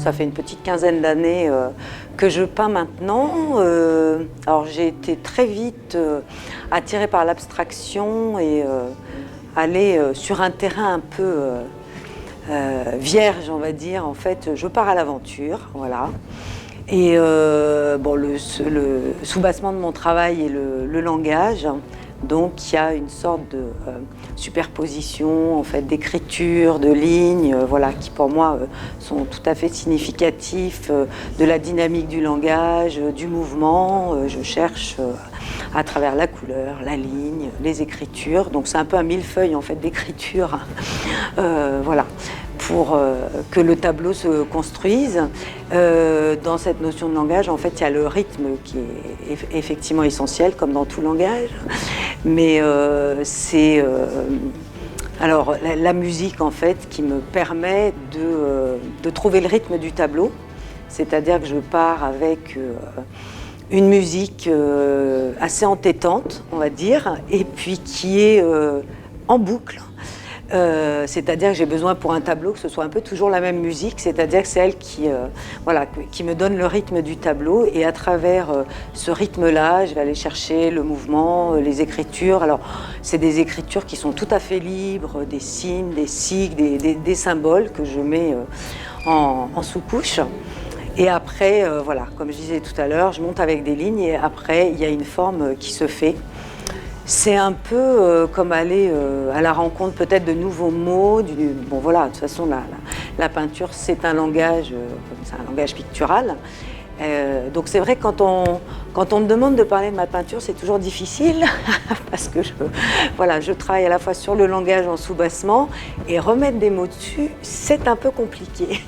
Ça fait une petite quinzaine d'années que je peins maintenant. Alors j'ai été très vite attirée par l'abstraction et aller sur un terrain un peu vierge, on va dire. En fait, je pars à l'aventure, voilà. Et bon, le soubassement de mon travail est le langage. Donc il y a une sorte de superposition en fait, d'écriture, de lignes, voilà, qui pour moi sont tout à fait significatifs de la dynamique du langage, du mouvement. Je cherche à travers la couleur, la ligne, les écritures. Donc c'est un peu un millefeuille en fait, d'écriture, voilà, pour que le tableau se construise. Dans cette notion de langage, en fait, il y a le rythme qui est effectivement essentiel, comme dans tout langage. Mais c'est alors la musique en fait qui me permet de trouver le rythme du tableau, c'est-à-dire que je pars avec une musique assez entêtante, on va dire, et puis qui est en boucle. C'est-à-dire que j'ai besoin pour un tableau que ce soit un peu toujours la même musique, c'est-à-dire que c'est elle qui, voilà, qui me donne le rythme du tableau et à travers ce rythme-là, je vais aller chercher le mouvement, les écritures. Alors, c'est des écritures qui sont tout à fait libres, des signes, des sigles, des symboles que je mets en sous-couche. Et après, voilà, comme je disais tout à l'heure, je monte avec des lignes et après, il y a une forme qui se fait. C'est un peu comme aller à la rencontre peut-être de nouveaux mots. Bon voilà, de toute façon la peinture c'est un langage pictural. Donc c'est vrai que quand on me demande de parler de ma peinture, c'est toujours difficile parce que voilà, je travaille à la fois sur le langage en soubassement et remettre des mots dessus, c'est un peu compliqué.